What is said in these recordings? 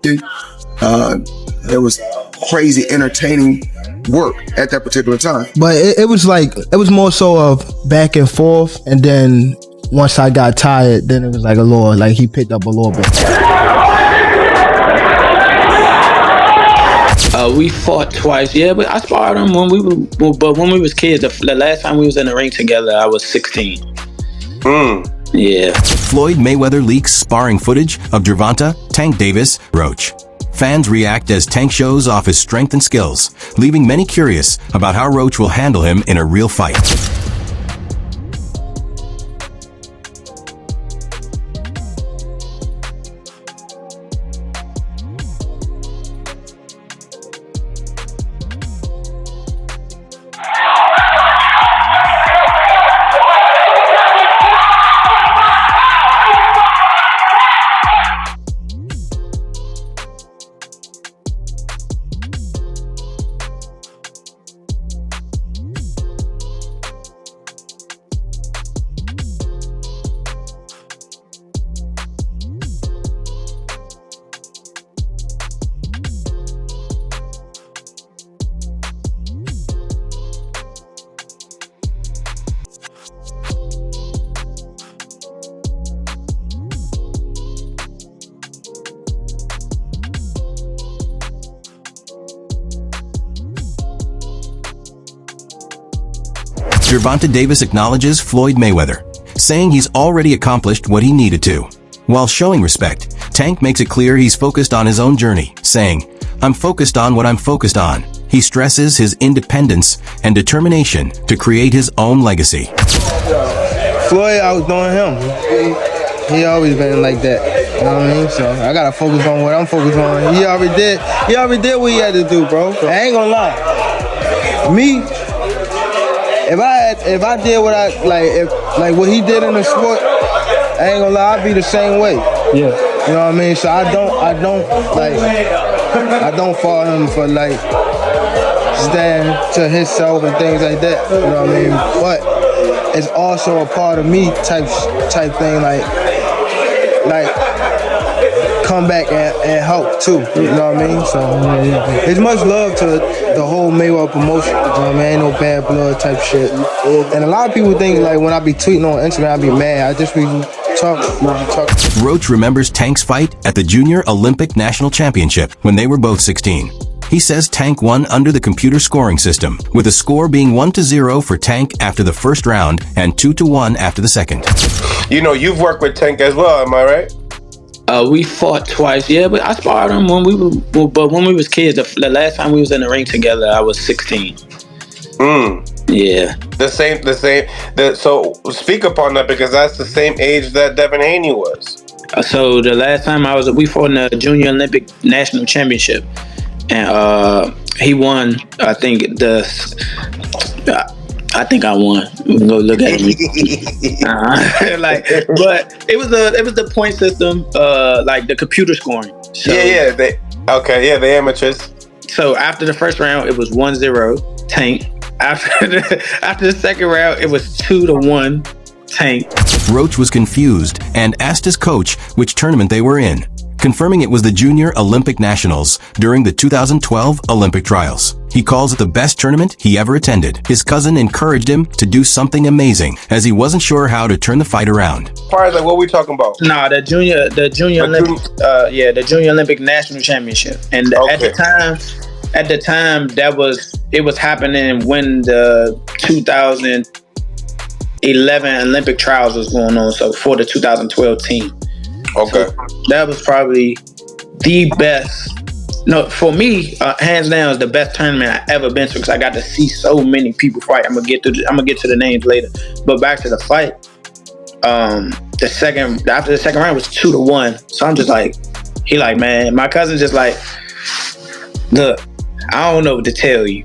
There was crazy entertaining work at that particular time. But it was more so of back and forth, and then once I got tired, then it was like he picked up a little bit. We fought twice, yeah, but I sparred him when we was kids. The last time we was in the ring together, I was 16. Yeah. Floyd Mayweather leaks sparring footage of Gervonta "Tank" Davis Roach. Fans react as Tank shows off his strength and skills, leaving many curious about how Roach will handle him in a real fight. Gervonta Davis acknowledges Floyd Mayweather, saying he's already accomplished what he needed to. While showing respect, Tank makes it clear he's focused on his own journey, saying, "I'm focused on what I'm focused on." He stresses his independence and determination to create his own legacy. Floyd, I was doing him. He always been like that. You know what I mean? So I gotta focus on what I'm focused on. He already did what he had to do, bro. I ain't gonna lie. Me, if I did what I like what he did in the sport, I ain't gonna lie, I'd be the same way. Yeah. You know what I mean? So I don't follow him for stand to himself and things like that. You know what I mean? But it's also a part of me type thing, like come back and help too. You know what I mean? So it's much love to the whole Mayweather promotion. You know what I mean? Ain't no bad blood type shit. And a lot of people think when I be tweeting on Instagram, I be mad. I just be talking. Roach remembers Tank's fight at the Junior Olympic National Championship when they were both 16. He says Tank won under the computer scoring system, with the score being 1-0 for Tank after the first round and 2-1 after the second. You know, you've worked with Tank as well, am I right? We fought twice, yeah, but I sparred him when we was kids. The last time we was in the ring together, I was 16. Yeah. The same. So speak upon that, because that's the same age that Devin Haney was. So the last time we fought in the Junior Olympic National Championship, and he won. I think I won. We can go look at it. But it was the point system, like the computer scoring. So, the amateurs. So after the first round, it was 1-0 Tank. After the second round, it was 2-1 Tank. Roach was confused and asked his coach which tournament they were in, confirming it was the Junior Olympic Nationals during the 2012 Olympic trials. He calls it the best tournament he ever attended. His cousin encouraged him to do something amazing, as he wasn't sure how to turn the fight around. As far as what are we talking about? No, the Junior Olympic, the Junior Olympic National Championship, and at the time it was happening when the 2011 Olympic trials was going on. So for the 2012 team. Okay. So that was probably the best. No, for me, hands down, is the best tournament I ever been to, because I got to see so many people fight. I'm gonna get to the names later, but back to the fight. After the second round was 2-1. So I'm just like, man, my cousin just like, look, I don't know what to tell you.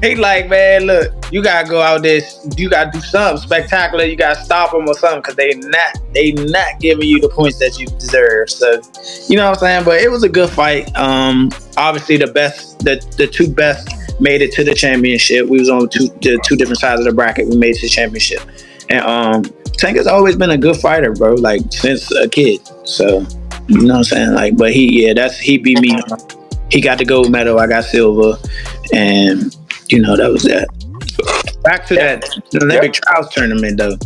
He like, man, look, you gotta go out there, you gotta do something spectacular. You gotta stop them or something, because they not giving you the points that you deserve. So, you know what I'm saying? But it was a good fight. Obviously, the two best made it to the championship. We was on the two different sides of the bracket. We made it to the championship, and Tank has always been a good fighter, bro. Like since a kid. So You know what I'm saying? Like, but he beat me. He got the gold medal. I got silver, and that was that. Back to that Olympic trials tournament, though.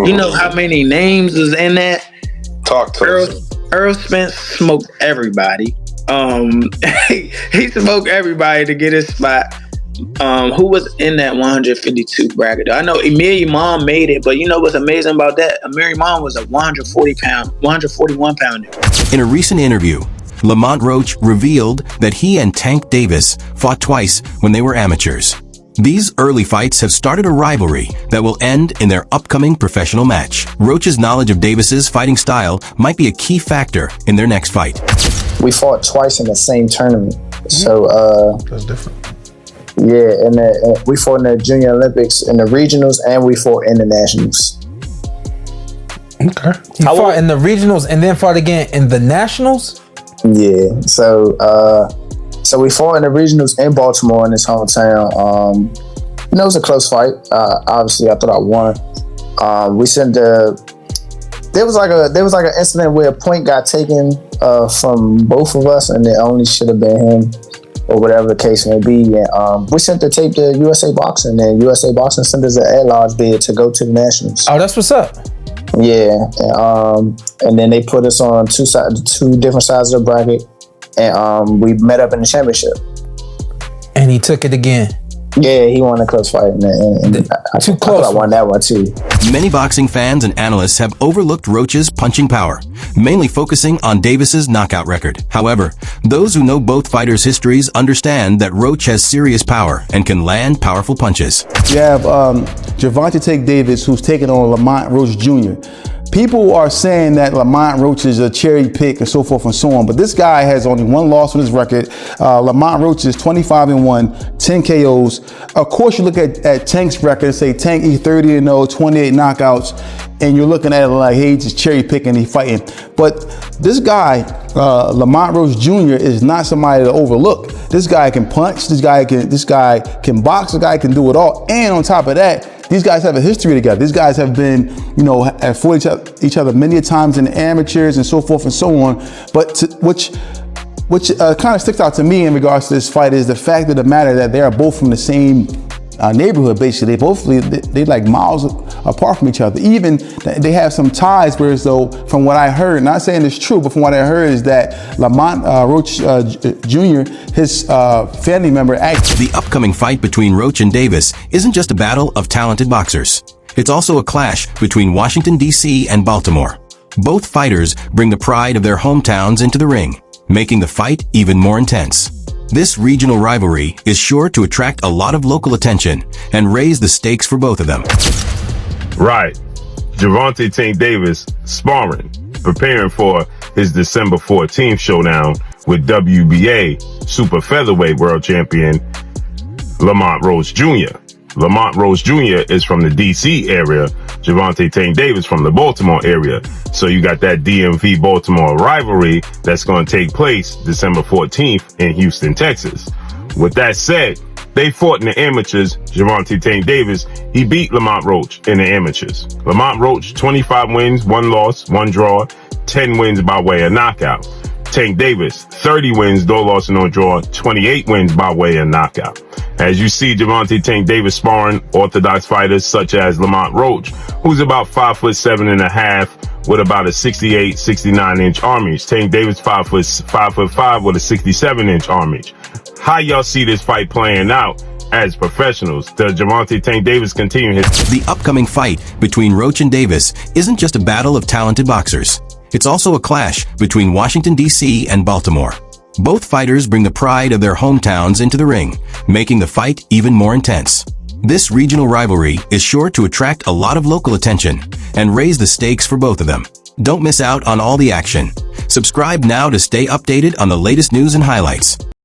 You know how many names is in that? Talk to us. Earl Spence smoked everybody. He smoked everybody to get his spot. Who was in that 152 bracket? I know Amir Imam made it, but you know what's amazing about that? Amir Imam was a 141 pounder. In a recent interview, Lamont Roach revealed that he and Tank Davis fought twice when they were amateurs. These early fights have started a rivalry that will end in their upcoming professional match. Roach's knowledge of Davis's fighting style might be a key factor in their next fight. We fought twice in the same tournament. So, that's different. Yeah, and we fought in the Junior Olympics, in the regionals, and we fought in the nationals. Okay. He fought in the regionals and then fought again in the nationals? Yeah, so we fought in the regionals in Baltimore, in his hometown. It was a close fight. Obviously, I thought I won. There was like an incident where a point got taken from both of us, and it only should have been him, or whatever the case may be. And we sent the tape to USA Boxing, and USA Boxing sent us an at-large bid to go to the nationals. Oh, that's what's up. Yeah, and then they put us on two different sides of the bracket, and we met up in the championship. And he took it again. Yeah, he won a close fight, and I thought I won that one too. Many boxing fans and analysts have overlooked Roach's punching power, mainly focusing on Davis's knockout record. However, those who know both fighters' histories understand that Roach has serious power and can land powerful punches. You have Gervonta Davis, who's taking on Lamont Roach Jr. People are saying that Lamont Roach is a cherry pick and so forth and so on, but this guy has only one loss on his record. Lamont Roach is 25-1, 10 KOs. Of course, you look at Tank's record and say Tank, he's 30-0, 28 knockouts, and you're looking at it like, hey, he's just cherry picking, he's fighting. But this guy, Lamont Roach Jr., is not somebody to overlook. This guy can punch, this guy can box, this guy can do it all. And on top of that, these guys have a history together. These guys have been, have fought each other many times in the amateurs and so forth and so on. But which kind of sticks out to me in regards to this fight is the fact of the matter that they are both from the same neighborhood. Basically, they like miles apart from each other. Even they have some ties. Whereas though, from what I heard, not saying it's true, but from what I heard is that Lamont Roach Jr., his family member The upcoming fight between Roach and Davis isn't just a battle of talented boxers. It's also a clash between Washington, D.C. and Baltimore. Both fighters bring the pride of their hometowns into the ring, making the fight even more intense. This regional rivalry is sure to attract a lot of local attention and raise the stakes for both of them. Right. Gervonta Tank Davis sparring, preparing for his December 14th showdown with WBA super featherweight world champion Lamont Roach Jr. Lamont Roach Jr. is from the DC area, Gervonta Tank Davis from the Baltimore area. So you got that DMV Baltimore rivalry that's going to take place December 14th in Houston, Texas. With that said, they fought in the amateurs. Gervonta Tank Davis, he beat Lamont Roach in the amateurs. Lamont Roach, 25 wins, 1 loss, 1 draw, 10 wins by way of knockout. Tank Davis, 30 wins, no loss, no draw, 28 wins by way of knockout. As you see Gervonta Tank Davis sparring orthodox fighters such as Lamont Roach, who's about 5'7.5" with about a 68, 69-inch arm reach. Tank Davis 5'5" with a 67-inch arm reach. How y'all see this fight playing out as professionals? Does Gervonta Tank Davis continue his... The upcoming fight between Roach and Davis isn't just a battle of talented boxers. It's also a clash between Washington, D.C. and Baltimore. Both fighters bring the pride of their hometowns into the ring, making the fight even more intense. This regional rivalry is sure to attract a lot of local attention and raise the stakes for both of them. Don't miss out on all the action. Subscribe now to stay updated on the latest news and highlights.